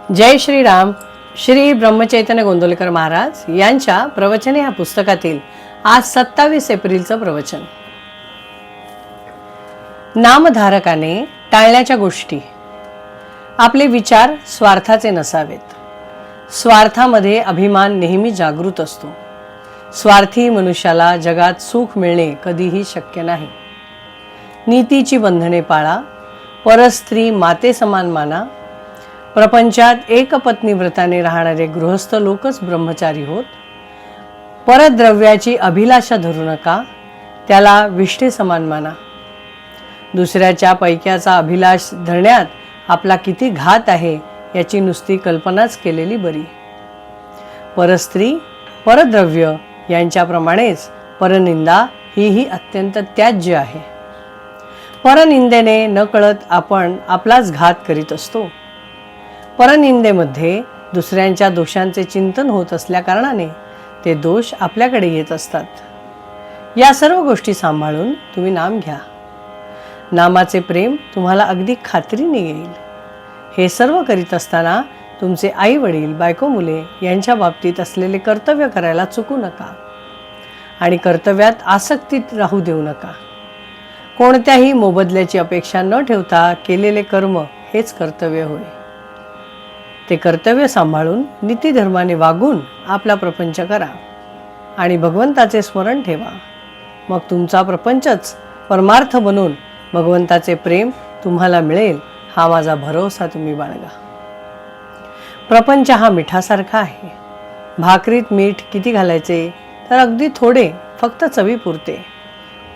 जय श्रीराम. श्री ब्रह्मचैतन्य गोंदवलेकर महाराज यांच्या प्रवचने या पुस्तकातील आज 27 एप्रिलचं प्रवचन. नामधारकाने टाळण्याच्या गोष्टी. आपले विचार स्वार्थाचे नसावेत. स्वार्थामध्ये अभिमान नेहमी जागृत असतो. स्वार्थी मनुष्याला जगात सुख मिळणे कधीही शक्य नाही. नीतीची बंधने पाळा. परस्त्री माते समान माना. प्रपंचात एकपत्नी व्रताने राहणारे गृहस्थ लोकच ब्रह्मचारी होत. परद्रव्याची अभिलाषा धरू नका. त्याला विष्ठे समान माना. दुसऱ्याच्या पैक्याचा अभिलाष धरण्यात आपला किती घात आहे याची नुसती कल्पनाच केलेली बरी. परस्त्री परद्रव्य यांच्याप्रमाणेच परनिंदा ही अत्यंत त्याज्य आहे. परनिंदेने नकळत आपण आपलाच घात करीत असतो. परनिंदेमध्ये दुसऱ्यांच्या दोषांचे चिंतन होत असल्याकारणाने ते दोष आपल्याकडे येत असतात. या सर्व गोष्टी सांभाळून तुम्ही नाम घ्या. नामाचे प्रेम तुम्हाला अगदी खात्रीने येईल. हे सर्व करीत असताना तुमचे आई वडील बायको मुले यांच्या बाबतीत असलेले कर्तव्य करायला चुकू नका आणि कर्तव्यात आसक्तीत राहू देऊ नका. कोणत्याही मोबदल्याची अपेक्षा न ठेवता केलेले कर्म हेच कर्तव्य होय. ते कर्तव्य सांभाळून नीतिधर्माने वागून आपला प्रपंच करा आणि भगवंताचे स्मरण ठेवा. मग तुमचा प्रपंचच परमार्थ बनून भगवंताचे प्रेम तुम्हाला मिळेल हा माझा भरोसा तुम्ही बाळगा. प्रपंच हा मिठासारखा आहे. भाकरीत मीठ किती घालायचे तर अगदी थोडे, फक्त चवीपुरते.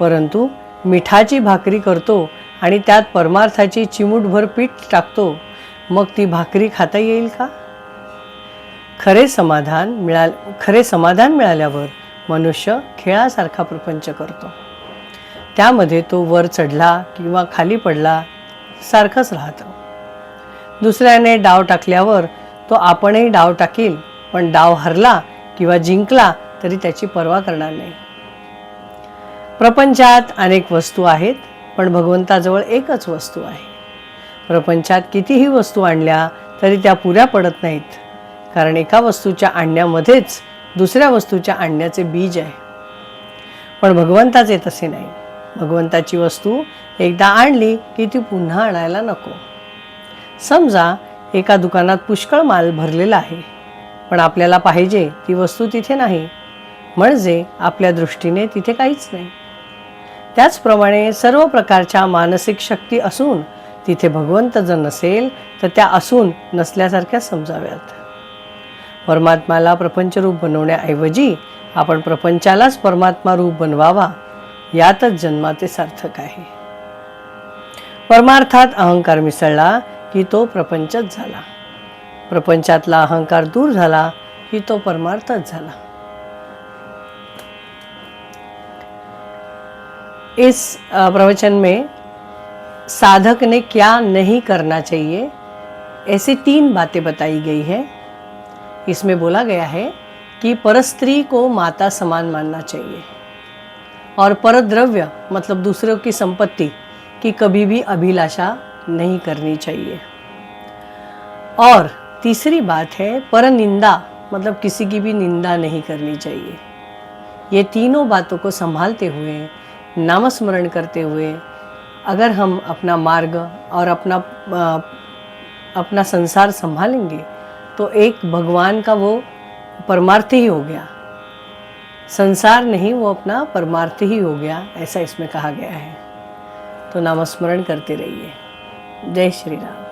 परंतु मिठाची भाकरी करतो आणि त्यात परमार्थाची चिमूटभर पीठ टाकतो, मग ती भाकरी खाता येईल का? खरे समाधान मिळाल्यावर मनुष्य खेळासारखा प्रपंच करतो. त्यामध्ये तो वर चढला किंवा खाली पडला सारखंच राहतं. दुसऱ्याने डाव टाकल्यावर तो आपणही डाव टाकील, पण डाव हरला किंवा जिंकला तरी त्याची पर्वा करणार नाही. प्रपंचात अनेक वस्तू आहेत, पण भगवंताजवळ एकच वस्तू आहे. प्रपंचात कितीही वस्तू आणल्या तरी त्या पुऱ्या पडत नाहीत, कारण एका वस्तूच्या आणण्यामध्येच दुसऱ्या वस्तूच्या आणण्याचे बीज आहे. पण भगवंताचे तसे नाही. भगवंताची वस्तू एकदा आणली की ती पुन्हा आणायला नको. समजा एका दुकानात पुष्कळ माल भरलेला आहे, पण आपल्याला पाहिजे ती वस्तू तिथे नाही, म्हणजे आपल्या दृष्टीने तिथे काहीच नाही. त्याचप्रमाणे सर्व प्रकारच्या मानसिक शक्ती असून तिथे भगवंत जर नसेल तर त्या असून नसल्यासारख्या समजाव्यात. परमात्म्याला प्रपंचरूप बनवण्याऐवजी आपण प्रपंचालाच परमात्मा रूप बनवावा, यातच जन्माचे सार्थक आहे. परमार्थात अहंकार मिसळला की तो प्रपंचच झाला. प्रपंचातला अहंकार दूर झाला की तो परमार्थच झाला. इस प्रवचन में साधक ने क्या नहीं करना चाहिए ऐसी 3 बातें बताई गई है. इसमें बोला गया है कि परस्त्री को माता समान मानना चाहिए और परद्रव्य मतलब दूसरों की संपत्ति की कभी भी अभिलाषा नहीं करनी चाहिए. और तीसरी बात है परनिंदा मतलब किसी की भी निंदा नहीं करनी चाहिए. ये तीनों बातों को संभालते हुए, नामस्मरण करते हुए अगर हम अपना मार्ग और अपना संसार संभालेंगे तो एक भगवान का वो परमार्थ ही हो गया. संसार नहीं, वो अपना परमार्थ ही हो गया, ऐसा इसमें कहा गया है. तो नामस्मरण करते रहिए. जय श्री राम.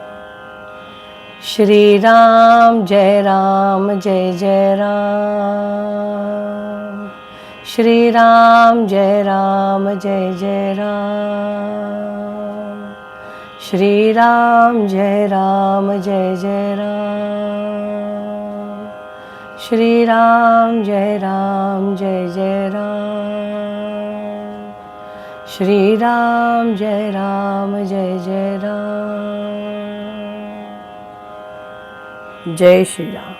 श्री राम जय राम जय जय राम. श्री राम जय राम जय जय राम. श्री राम जय राम जय जय राम. श्री राम जय राम जय जय राम. श्री राम जय राम जय जय राम. जय श्री राम.